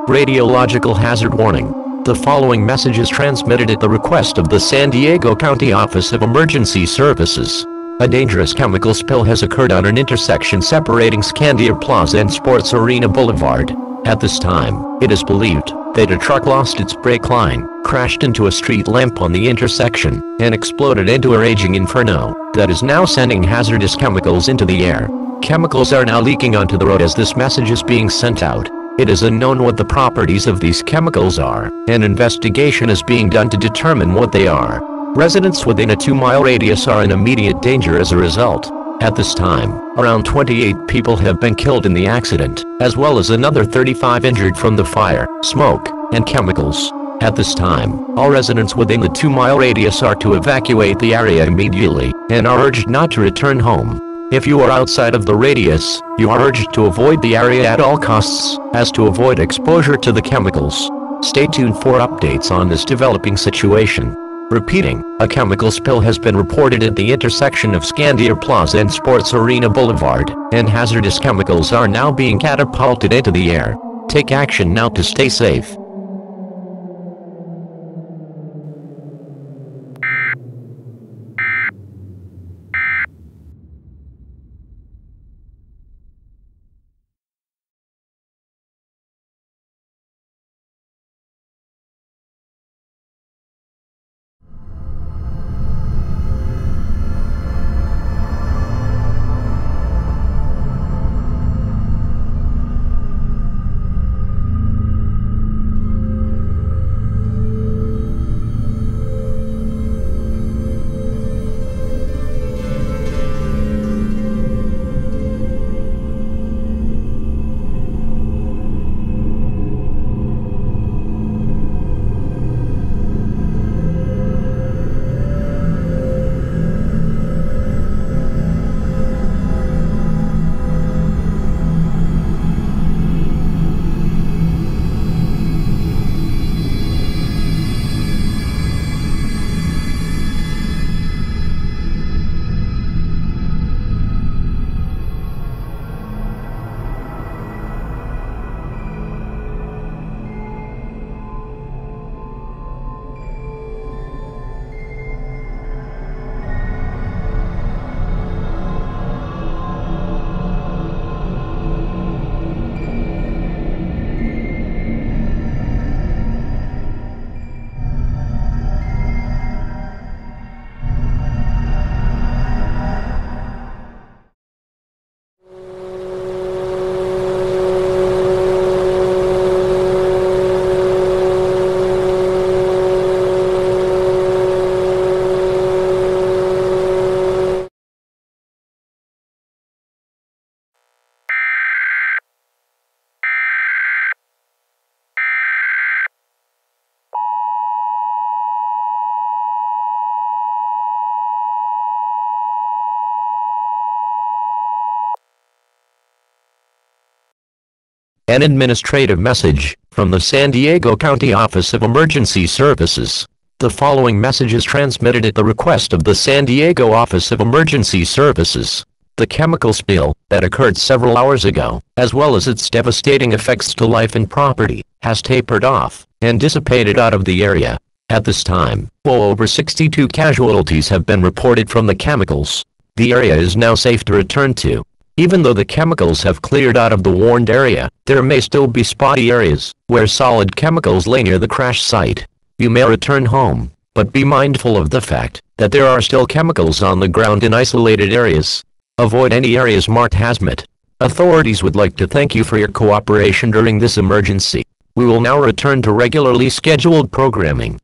Radiological hazard warning. The following message is transmitted at the request of the San Diego County Office of Emergency Services. A dangerous chemical spill has occurred on an intersection separating Scandia Plaza and Sports Arena Boulevard. At this time, it is believed that a truck lost its brake line, crashed into a street lamp on the intersection, and exploded into a raging inferno that is now sending hazardous chemicals into the air. Chemicals are now leaking onto the road as this message is being sent out. It is unknown what the properties of these chemicals are, and investigation is being done to determine what they are. Residents within a 2-mile radius are in immediate danger as a result. At this time, around 28 people have been killed in the accident, as well as another 35 injured from the fire, smoke, and chemicals. At this time, all residents within the 2-mile radius are to evacuate the area immediately, and are urged not to return home. If you are outside of the radius, you are urged to avoid the area at all costs, as to avoid exposure to the chemicals. Stay tuned for updates on this developing situation. Repeating, a chemical spill has been reported at the intersection of Scandia Plaza and Sports Arena Boulevard, and hazardous chemicals are now being catapulted into the air. Take action now to stay safe. An administrative message from the San Diego County Office of Emergency Services. The following message is transmitted at the request of the San Diego Office of Emergency Services. The chemical spill that occurred several hours ago, as well as its devastating effects to life and property, has tapered off and dissipated out of the area. At this time, well over 62 casualties have been reported from the chemicals. The area is now safe to return to. Even though the chemicals have cleared out of the warned area, there may still be spotty areas where solid chemicals lay near the crash site. You may return home, but be mindful of the fact that there are still chemicals on the ground in isolated areas. Avoid any areas marked hazmat. Authorities would like to thank you for your cooperation during this emergency. We will now return to regularly scheduled programming.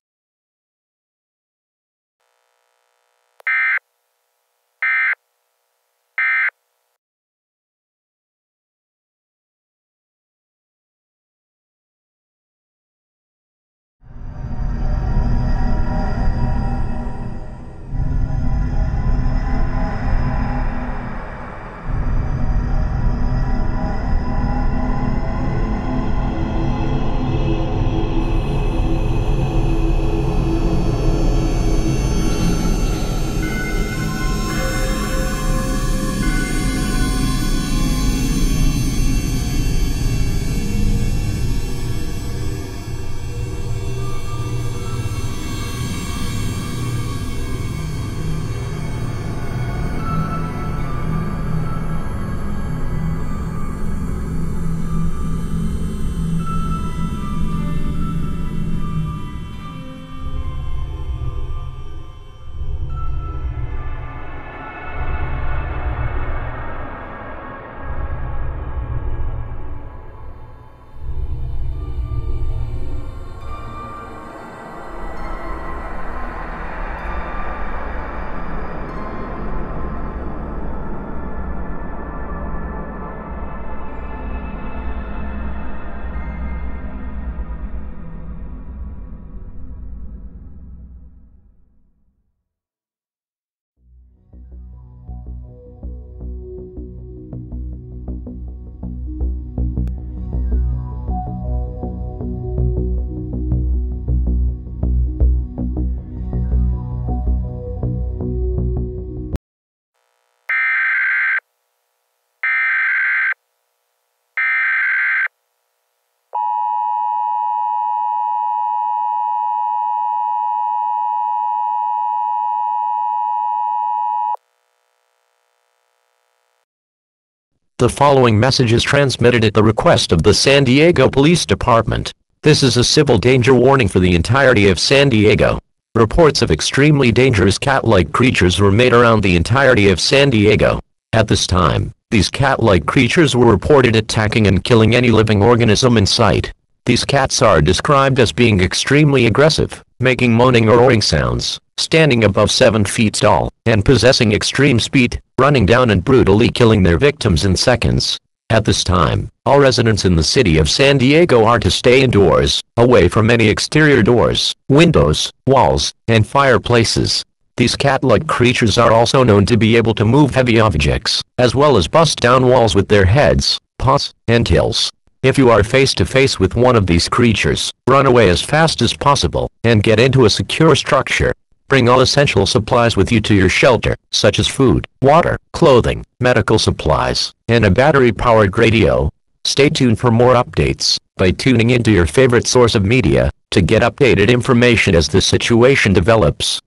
The following message is transmitted at the request of the San Diego Police Department. This is a civil danger warning for the entirety of San Diego. Reports of extremely dangerous cat-like creatures were made around the entirety of San Diego. At this time, these cat-like creatures were reported attacking and killing any living organism in sight. These cats are described as being extremely aggressive, making moaning or roaring sounds, standing above 7 feet tall, and possessing extreme speed, running down and brutally killing their victims in seconds. At this time, all residents in the city of San Diego are to stay indoors, away from any exterior doors, windows, walls, and fireplaces. These cat-like creatures are also known to be able to move heavy objects, as well as bust down walls with their heads, paws, and tails. If you are face to face with one of these creatures, run away as fast as possible, and get into a secure structure. Bring all essential supplies with you to your shelter, such as food, water, clothing, medical supplies, and a battery-powered radio. Stay tuned for more updates, by tuning into your favorite source of media, to get updated information as the situation develops.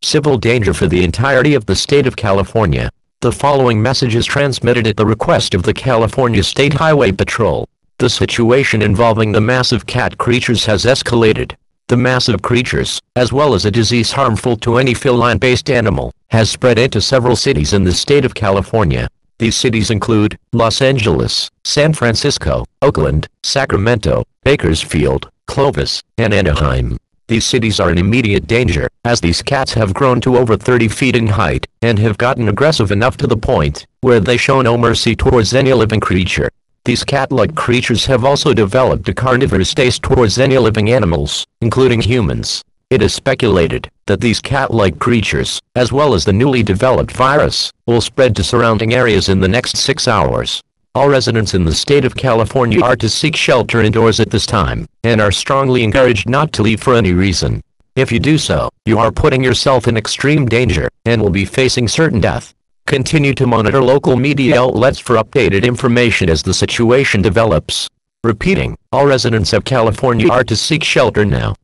Civil danger for the entirety of the state of California. The following message is transmitted at the request of the California State Highway Patrol. The situation involving the massive cat creatures has escalated. The massive creatures, as well as a disease harmful to any feline-based animal, has spread into several cities in the state of California. These cities include Los Angeles, San Francisco, Oakland, Sacramento, Bakersfield, Clovis, and Anaheim. These cities are in immediate danger, as these cats have grown to over 30 feet in height, and have gotten aggressive enough to the point where they show no mercy towards any living creature. These cat-like creatures have also developed a carnivorous taste towards any living animals, including humans. It is speculated that these cat-like creatures, as well as the newly developed virus, will spread to surrounding areas in the next 6 hours. All residents in the state of California are to seek shelter indoors at this time, and are strongly encouraged not to leave for any reason. If you do so, you are putting yourself in extreme danger, and will be facing certain death. Continue to monitor local media outlets for updated information as the situation develops. Repeating, all residents of California are to seek shelter now.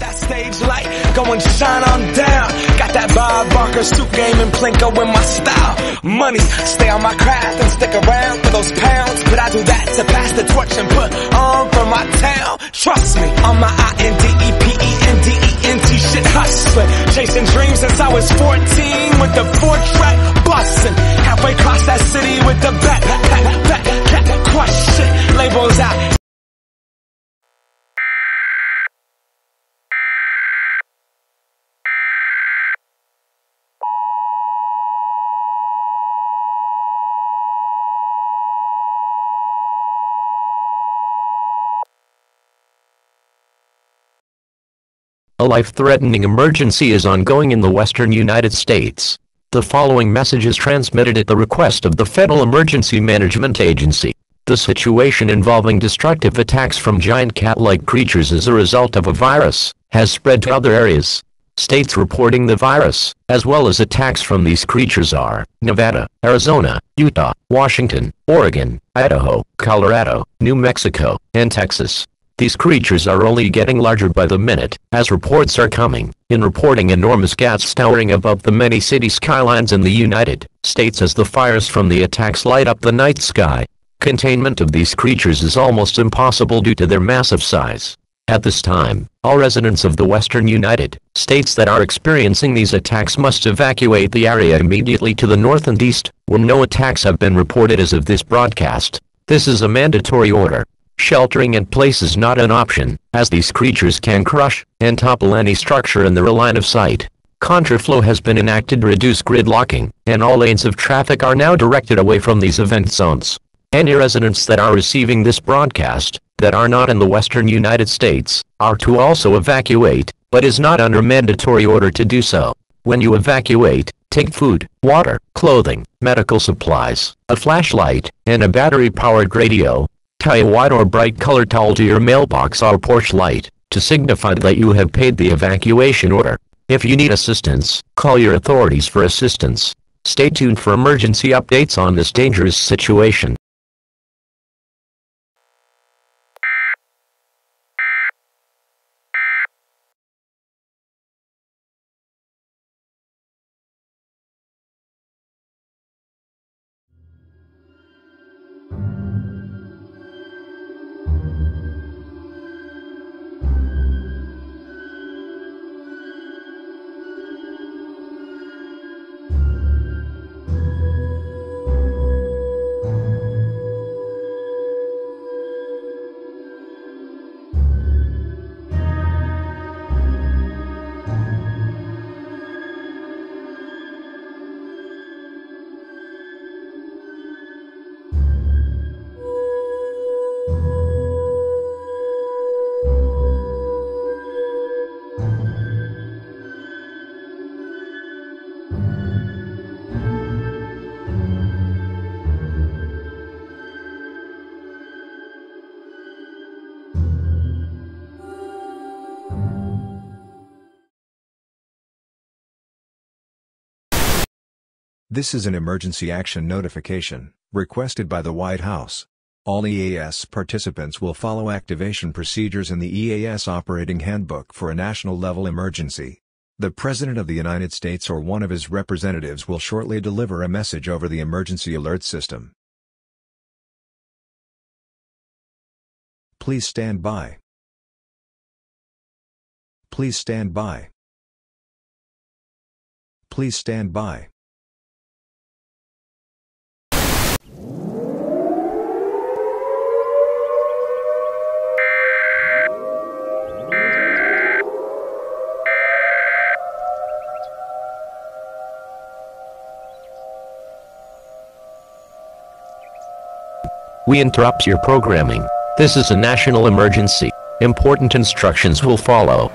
that stage light, go and shine on down. Got that Bob Barker suit game and Plinko in my style. Money, stay on my craft and stick around for those pounds. But I do that to pass the torch and put on for my town. Trust me, on my INDEPENDENT shit hustling. Chasing dreams since I was 14 with the 4-track bustin'. Halfway across that city with the back crush shit. Labels out. A life-threatening emergency is ongoing in the western United States. The following message is transmitted at the request of the Federal Emergency Management Agency. The situation involving destructive attacks from giant cat-like creatures as a result of a virus has spread to other areas. States reporting the virus, as well as attacks from these creatures are Nevada, Arizona, Utah, Washington, Oregon, Idaho, Colorado, New Mexico, and Texas. These creatures are only getting larger by the minute, as reports are coming in reporting enormous gas towering above the many city skylines in the United States as the fires from the attacks light up the night sky. Containment of these creatures is almost impossible due to their massive size. At this time, all residents of the western United States that are experiencing these attacks must evacuate the area immediately to the north and east, where no attacks have been reported as of this broadcast. This is a mandatory order. Sheltering in place is not an option, as these creatures can crush and topple any structure in their line of sight. Contraflow has been enacted to reduce gridlocking, and all lanes of traffic are now directed away from these event zones. Any residents that are receiving this broadcast, that are not in the western United States, are to also evacuate, but is not under mandatory order to do so. When you evacuate, take food, water, clothing, medical supplies, a flashlight, and a battery-powered radio. Tie a white or bright-colored towel to your mailbox or porch light, to signify that you have paid the evacuation order. If you need assistance, call your authorities for assistance. Stay tuned for emergency updates on this dangerous situation. This is an emergency action notification, requested by the White House. All EAS participants will follow activation procedures in the EAS Operating Handbook for a national-level emergency. The President of the United States or one of his representatives will shortly deliver a message over the emergency alert system. Please stand by. Please stand by. Please stand by. We interrupt your programming. This is a national emergency. Important instructions will follow.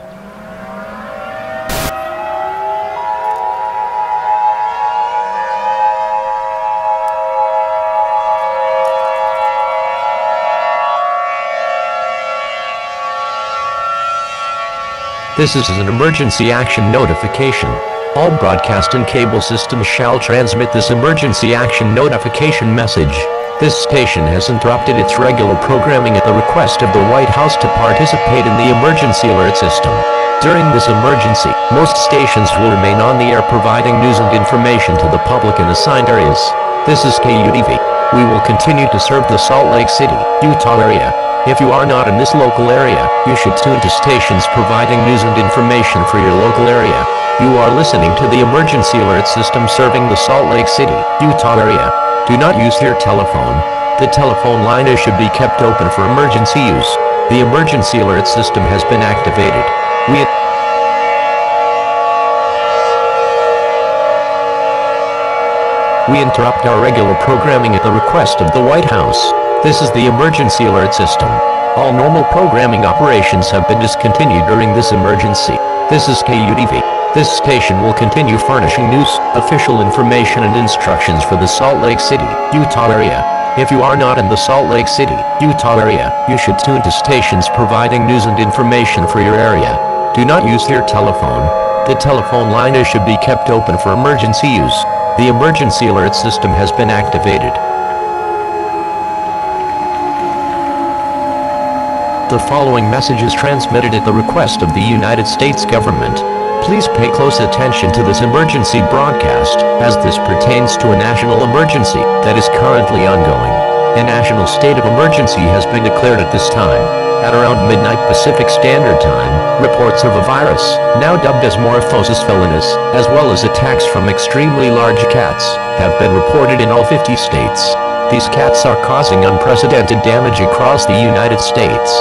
This is an emergency action notification. All broadcast and cable systems shall transmit this emergency action notification message. This station has interrupted its regular programming at the request of the White House to participate in the emergency alert system. During this emergency, most stations will remain on the air providing news and information to the public in assigned areas. This is KUTV. We will continue to serve the Salt Lake City, Utah area. If you are not in this local area, you should tune to stations providing news and information for your local area. You are listening to the emergency alert system serving the Salt Lake City, Utah area. Do not use your telephone. The telephone line should be kept open for emergency use. The emergency alert system has been activated. We interrupt our regular programming at the request of the White House. This is the emergency alert system. All normal programming operations have been discontinued during this emergency. This is KUTV. This station will continue furnishing news, official information and instructions for the Salt Lake City, Utah area. If you are not in the Salt Lake City, Utah area, you should tune to stations providing news and information for your area. Do not use your telephone. The telephone line should be kept open for emergency use. The emergency alert system has been activated. The following message is transmitted at the request of the United States government. Please pay close attention to this emergency broadcast, as this pertains to a national emergency that is currently ongoing. A national state of emergency has been declared at this time. At around midnight Pacific Standard Time, reports of a virus, now dubbed as Morphosis felinis, as well as attacks from extremely large cats, have been reported in all 50 states. These cats are causing unprecedented damage across the United States.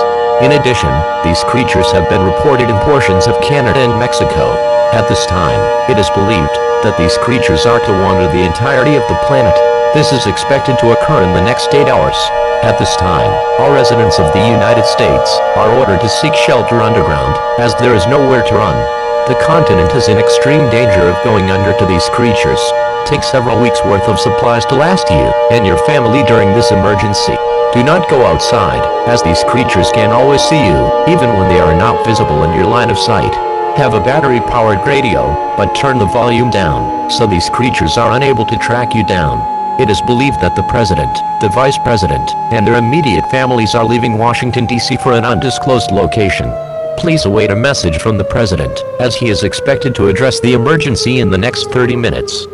In addition, these creatures have been reported in portions of Canada and Mexico. At this time, it is believed that these creatures are to wander the entirety of the planet. This is expected to occur in the next 8 hours. At this time, all residents of the United States are ordered to seek shelter underground, as there is nowhere to run. The continent is in extreme danger of going under to these creatures. Take several weeks' worth of supplies to last you and your family during this emergency. Do not go outside, as these creatures can always see you, even when they are not visible in your line of sight. Have a battery-powered radio, but turn the volume down, so these creatures are unable to track you down. It is believed that the President, the Vice President, and their immediate families are leaving Washington, D.C. for an undisclosed location. Please await a message from the President, as he is expected to address the emergency in the next 30 minutes.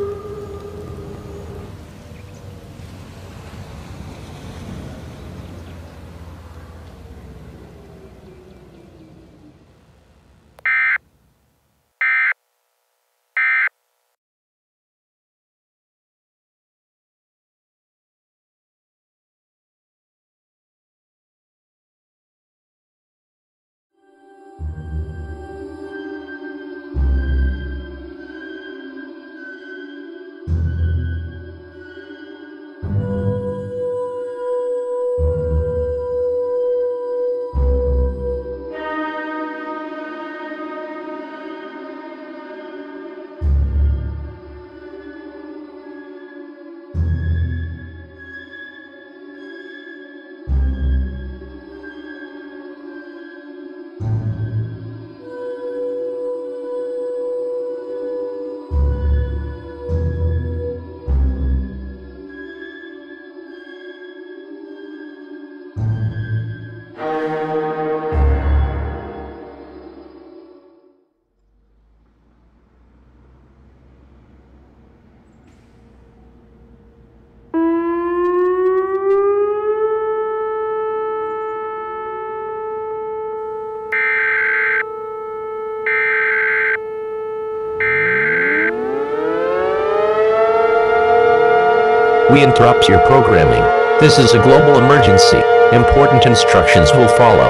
We interrupt your programming. This is a global emergency. Important instructions will follow.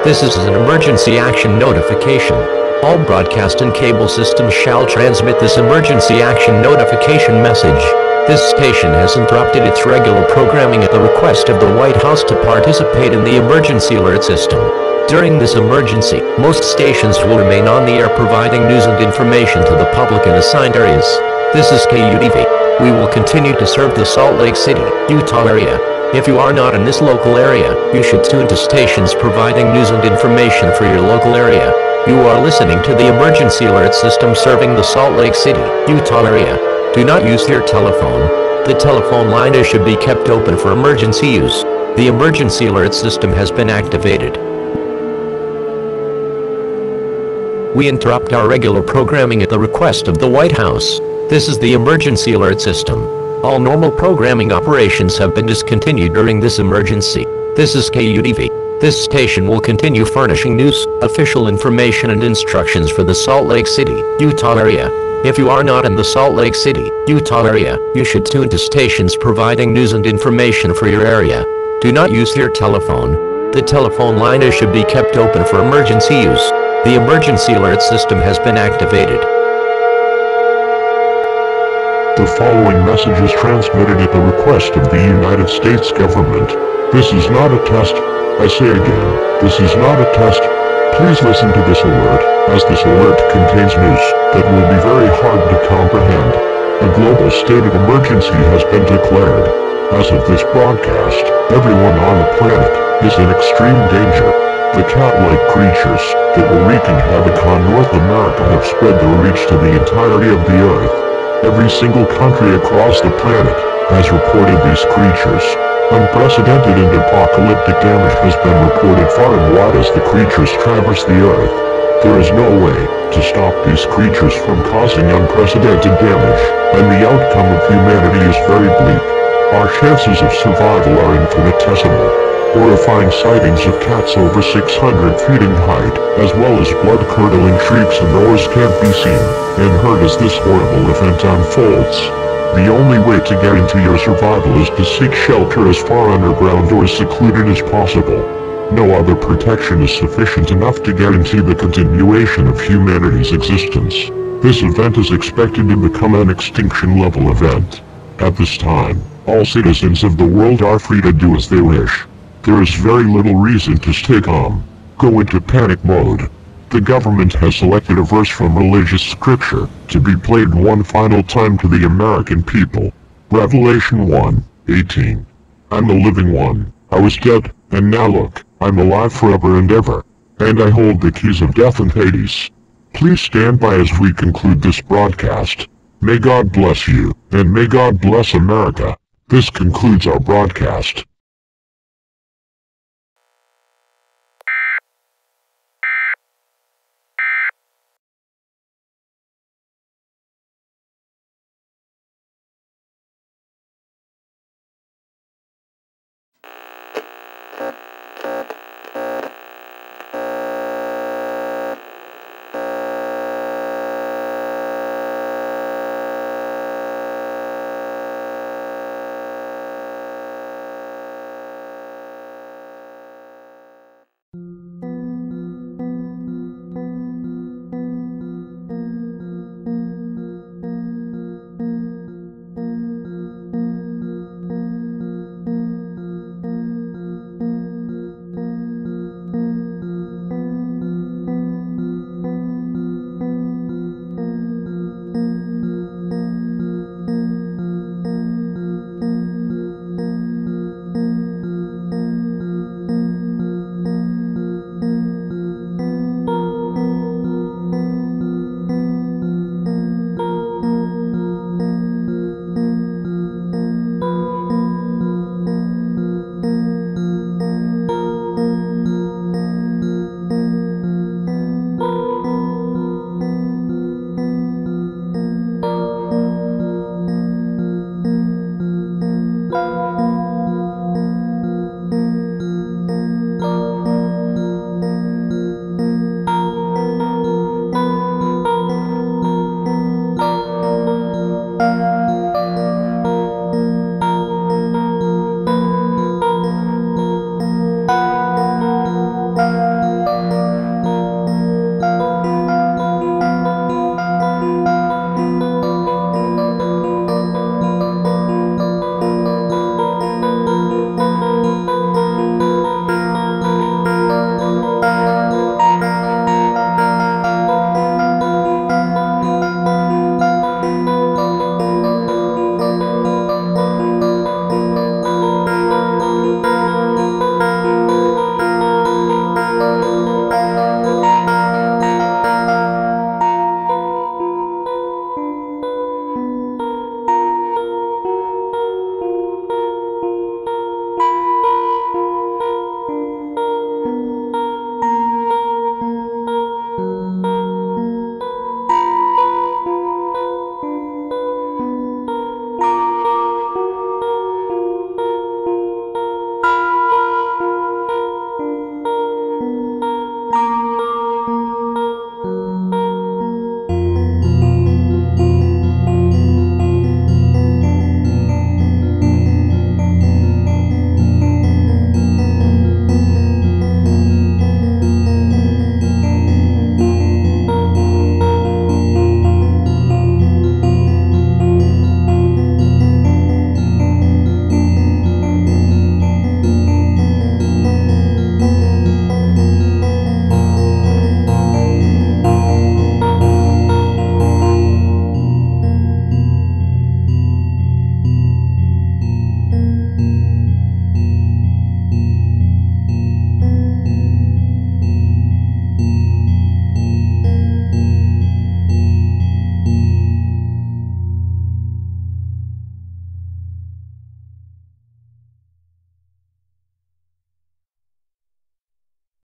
This is an emergency action notification. All broadcast and cable systems shall transmit this emergency action notification message. This station has interrupted its regular programming at the request of the White House to participate in the emergency alert system. During this emergency, most stations will remain on the air providing news and information to the public in assigned areas. This is KUTV. We will continue to serve the Salt Lake City, Utah area. If you are not in this local area, you should tune to stations providing news and information for your local area. You are listening to the emergency alert system serving the Salt Lake City, Utah area. Do not use your telephone. The telephone line should be kept open for emergency use. The emergency alert system has been activated. We interrupt our regular programming at the request of the White House. This is the emergency alert system. All normal programming operations have been discontinued during this emergency. This is KUTV. This station will continue furnishing news, official information and instructions for the Salt Lake City, Utah area. If you are not in the Salt Lake City, Utah area, you should tune to stations providing news and information for your area. Do not use your telephone. The telephone line should be kept open for emergency use. The emergency alert system has been activated. The following message is transmitted at the request of the United States government. This is not a test. I say again, this is not a test. Please listen to this alert, as this alert contains news that will be very hard to comprehend. A global state of emergency has been declared. As of this broadcast, everyone on the planet is in extreme danger. The cat-like creatures that were wreaking havoc on North America have spread their reach to the entirety of the Earth. Every single country across the planet has reported these creatures. Unprecedented and apocalyptic damage has been reported far and wide as the creatures traverse the Earth. There is no way to stop these creatures from causing unprecedented damage, and the outcome of humanity is very bleak. Our chances of survival are infinitesimal. Horrifying sightings of cats over 600 feet in height, as well as blood-curdling shrieks and roars can't be seen and heard as this horrible event unfolds. The only way to guarantee your survival is to seek shelter as far underground or as secluded as possible. No other protection is sufficient enough to guarantee the continuation of humanity's existence. This event is expected to become an extinction-level event. At this time, all citizens of the world are free to do as they wish. There is very little reason to stay calm. Go into panic mode. The government has selected a verse from religious scripture to be played one final time to the American people. Revelation 1:18. I'm the living one. I was dead, and now look, I'm alive forever and ever. And I hold the keys of death and Hades. Please stand by as we conclude this broadcast. May God bless you, and may God bless America. This concludes our broadcast.